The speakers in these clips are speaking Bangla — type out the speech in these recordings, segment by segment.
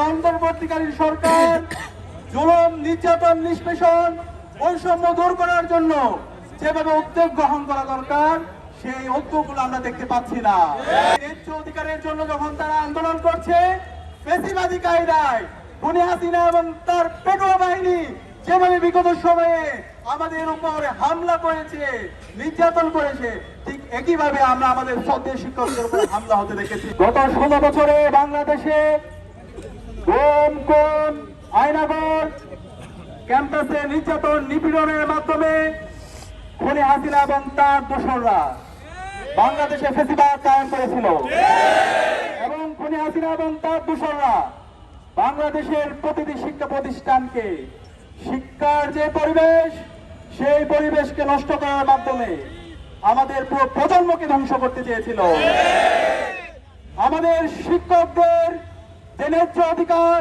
অন্তর্বর্তীকালীন সরকার জুলুম, নির্যাতন, নিষ্পেষণ, বৈষম্য দূর করার জন্য যেভাবে উদ্যোগ গ্রহণ করা দরকার সেই উদ্যোগগুলো আমরা দেখতে পাচ্ছি না। ন্যায্য অধিকারের জন্য যখন তারা আন্দোলন করছে, ফ্যাসিবাদী কায়দায় খুনি হাসিনা এবং তার পেটোয়া বাহিনী যেভাবে বিগত সময়ে আমাদের উপরে হামলা করেছে, নির্যাতন করেছে, ঠিক একইভাবে আমরা আমাদের শ্রদ্ধেয় শিক্ষকদের উপর হামলা হতে দেখেছি। গত 16 বছরে বাংলাদেশে কোন আয়নাগর ক্যাম্পাসে নির্যাতন, নিপীড়নের মাধ্যমে খুনি হাসিনা এবং তার দোসররা বাংলাদেশে ফ্যাসিবাদ কায়েম করেছিল এবং খুনি হাসিনা এবং তার দোসররা বাংলাদেশের প্রতিটি শিক্ষা প্রতিষ্ঠানকে, শিক্ষার যে পরিবেশ সেই পরিবেশকে নষ্ট করার মাধ্যমে আমাদের পুরো প্রজন্মকে ধ্বংস করতে চেয়েছিল। আমাদের শিক্ষকদের যে ন্যায্য অধিকার,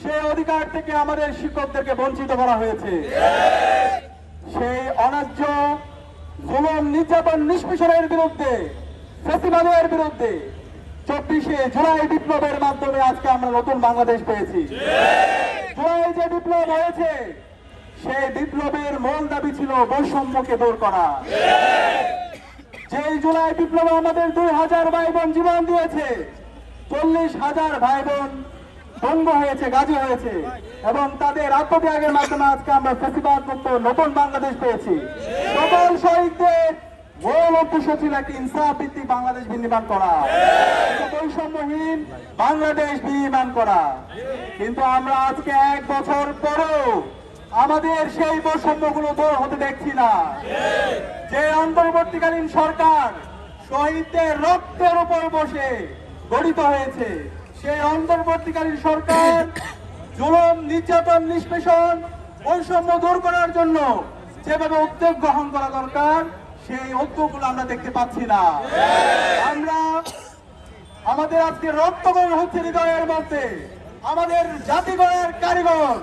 সেই অধিকার থেকে আমাদের শিক্ষকদেরকে বঞ্চিত করা হয়েছে। সেই অন্যায্য জুলুম, নির্যাতন, নিষ্পেষণের বিরুদ্ধে, ফ্যাসিবাদের বিরুদ্ধে 24শে জুলাই বিপ্লবের মাধ্যমে আজকে আমরা নতুন বাংলাদেশ পেয়েছি। জুলাই যে বিপ্লব হয়েছে, সেই বিপ্লবের মূল দাবি ছিল বৈষম্যকে দূর করা। যে জুলাই বিপ্লবে আমাদের 2000 ভাই বোন জীবন দিয়েছে, 40,000 ভাই বোন বঙ্গ হয়েছে, গাজী হয়েছে এবং তাদের আত্মত্যাগের মাধ্যমে আজকে আমরা ফ্যাসিবাদ মুক্ত নতুন বাংলাদেশ পেয়েছি। সকল শহীদদের মূল উদ্দেশ্য ছিল একটি ইনসাফ ভিত্তিক বাংলাদেশ বিনির্মাণ করা, বৈষম্যহীন বাংলাদেশ বিনির্মাণ করা। কিন্তু আমরা আজকে 1 বছর পরেও আমাদের সেই বৈষম্যগুলো দূর হতে দেখছি না। যে অন্তর্বর্তীকালীন সরকার শহীদদের রক্তের উপর বসে গঠিত হয়েছে, সেই অন্তর্বর্তীকালীন সরকার জুলুম, নির্যাতন, নিষ্পেষণ, বৈষম্য দূর করার জন্য যেভাবে উদ্যোগ গ্রহণ করা দরকার সেই উদ্যোগগুলো আমরা দেখতে পাচ্ছি না। আমরা আমাদের আজকে রক্তকরণ হচ্ছে হৃদয়ের মধ্যে। আমাদের জাতি গড়ার কারিগর,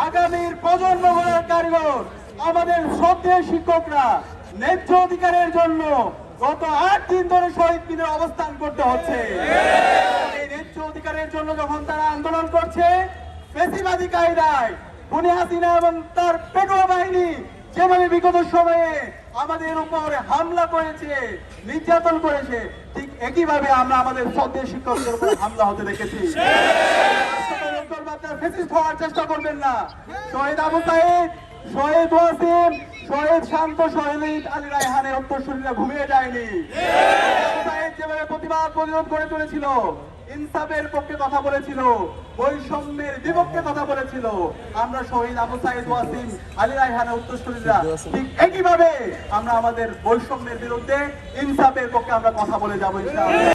আগামীর প্রজন্ম গড়ার কারিগর, আমাদের শ্রদ্ধেয় শিক্ষকরা ন্যায্য অধিকারের জন্য গত 8 দিন ধরে শহীদ মিনারে অবস্থান করতে হচ্ছে। এই ন্যায্য অধিকারের জন্য যখন তারা আন্দোলন করছে, ফ্যাসিবাদী কায়দায় খুনি হাসিনা এবং তার পেটোয়া বাহিনী যেভাবে বিগত সময়ে আমাদের উপরে হামলা করেছে, নির্যাতন করেছে, ঠিক একইভাবে আমরা আমাদের শ্রদ্ধেয় শিক্ষকদের উপর হামলা হতে দেখেছি। হওয়ার চেষ্টা করবেন না। শহীদ আবু সাইদ, শহীদ ওয়াসিম, শহীদ শান্ত, শহীদ আলী রায়হানের উত্তরসূরিরা ঘুমিয়ে যায়নি। আবু সাইদ যেভাবে প্রতিবাদ প্রতিরোধ করে চলেছিল, ইনসাফের পক্ষে কথা বলেছিল, বৈষম্যের বিপক্ষে কথা বলেছিল, আমরা শহীদ আবু সাইদ, ওয়াসিম আলী রায়হানের উত্তরসূরিরা ঠিক একইভাবে আমরা আমাদের বৈষম্যের বিরুদ্ধে, ইনসাফের পক্ষে আমরা কথা বলে যাবো ইনশাআল্লাহ।